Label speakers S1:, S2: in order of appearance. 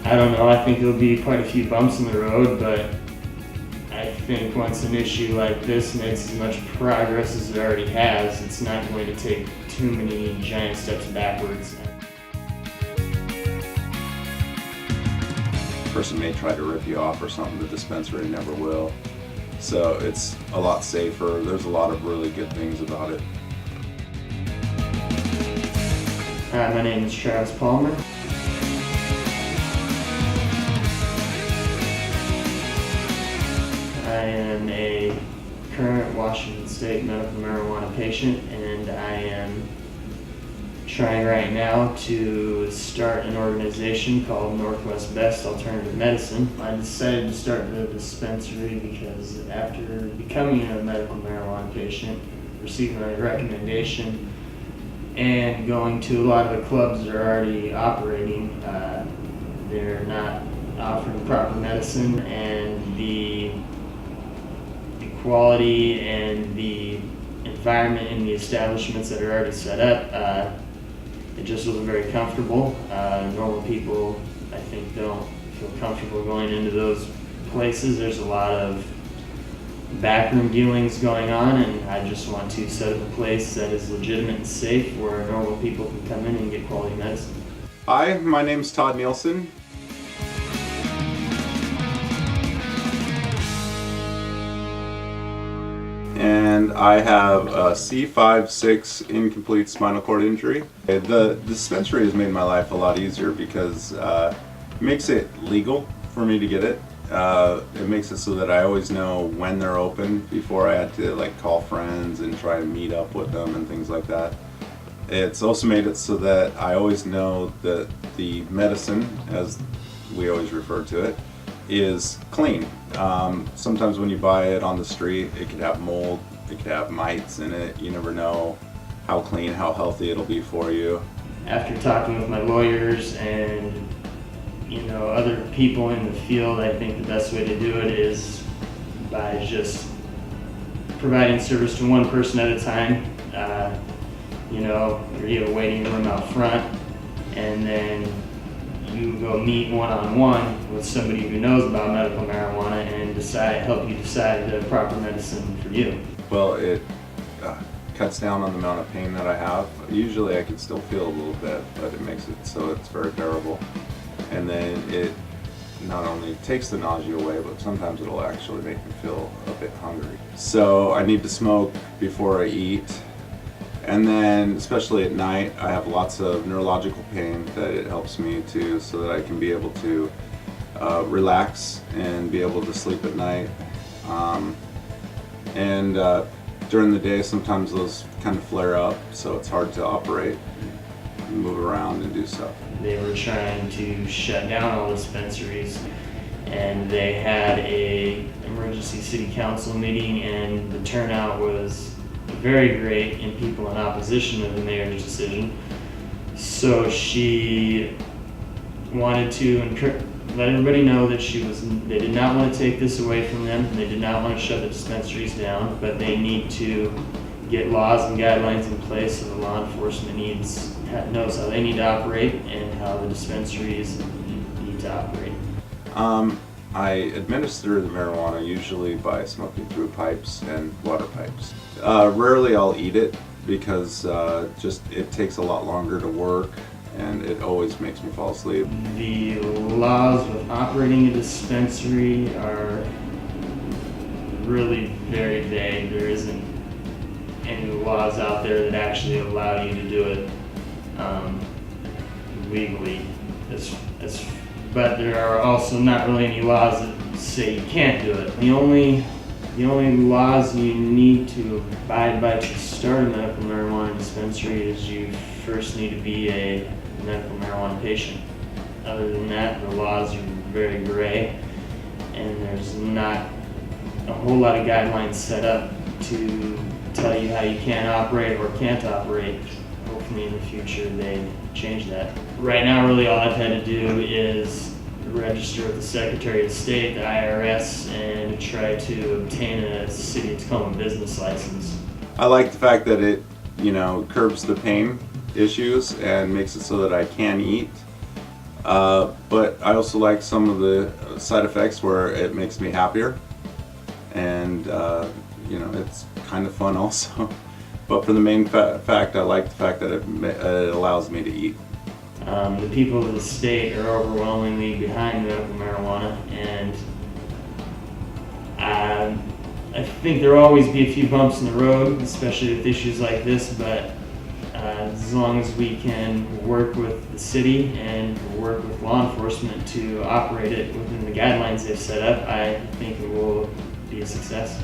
S1: I don't know, I think there'll be quite a few bumps in the road, but I think once an issue like this makes as much progress as it already has, it's not going to take too many giant steps backwards.
S2: A person may try to rip you off or something, the dispensary never will. So it's a lot safer. There's a lot of really good things about it.
S1: My name is Travis Palmer. I am a current Washington State medical marijuana patient, and I am trying right now to start an organization called Northwest Best Alternative Medicine. I decided to start the dispensary because after becoming a medical marijuana patient, receiving a recommendation, and going to a lot of the clubs that are already operating, they're not offering proper medicine, and the quality and the environment in the establishments that are already set up, it just wasn't very comfortable. Normal people, I think, don't feel comfortable going into those places. There's a lot of backroom dealings going on, and I just want to set up a place that is legitimate and safe where normal people can come in and get quality medicine.
S2: Hi, my name's Todd Nielsen. And I have a C5-6 incomplete spinal cord injury. The dispensary has made my life a lot easier because it makes it legal for me to get it. It makes it so that I always know when they're open before I had to call friends and try to meet up with them and things like that. It's also made it so that I always know that the medicine, as we always refer to it, is clean. Sometimes when you buy it on the street, it could have mold, it could have mites in it. You never know how clean, how healthy it'll be for you.
S1: After talking with my lawyers and other people in the field, I think the best way to do it is by just providing service to one person at a time. You have a waiting room out front, and then you go meet one-on-one with somebody who knows about medical marijuana and help you decide the proper medicine for you.
S2: Well, it cuts down on the amount of pain that I have. Usually I can still feel a little bit, but it makes it so it's very bearable. And then it not only takes the nausea away, but sometimes it'll actually make me feel a bit hungry. So I need to smoke before I eat. And then, especially at night, I have lots of neurological pain that it helps me to, so that I can be able to relax and be able to sleep at night. During the day, sometimes those kind of flare up, so it's hard to operate, move around, and do stuff.
S1: They were trying to shut down all dispensaries, and they had an emergency city council meeting, and the turnout was very great in people in opposition of the mayor's decision. So she wanted to let everybody know that they did not want to take this away from them. They did not want to shut the dispensaries down, but they need to get laws and guidelines in place so the law enforcement knows how they need to operate and how the dispensaries need to operate.
S2: I administer the marijuana usually by smoking through pipes and water pipes. Rarely I'll eat it because it takes a lot longer to work, and it always makes me fall asleep.
S1: The laws of operating a dispensary are really very vague. There isn't any laws out there that actually allow you to do it legally. But there are also not really any laws that say you can't do it. The only laws you need to abide by to start a medical marijuana dispensary is you first need to be a medical marijuana patient. Other than that, the laws are very gray, and there's not a whole lot of guidelines set up to tell you how you can operate or can't operate. Hopefully in the future they change that. Right now, really all I've had to do is register with the Secretary of State, the IRS, and try to obtain a City of Tacoma business license.
S2: I like the fact that it, curbs the pain issues and makes it so that I can eat. But I also like some of the side effects where it makes me happier, and you know, it's kind of fun also. But for the main fact, I like the fact that it allows me to eat.
S1: The people of the state are overwhelmingly behind medical marijuana, and I think there will always be a few bumps in the road, especially with issues like this, but as long as we can work with the city and work with law enforcement to operate it within the guidelines they've set up, I think it will be a success.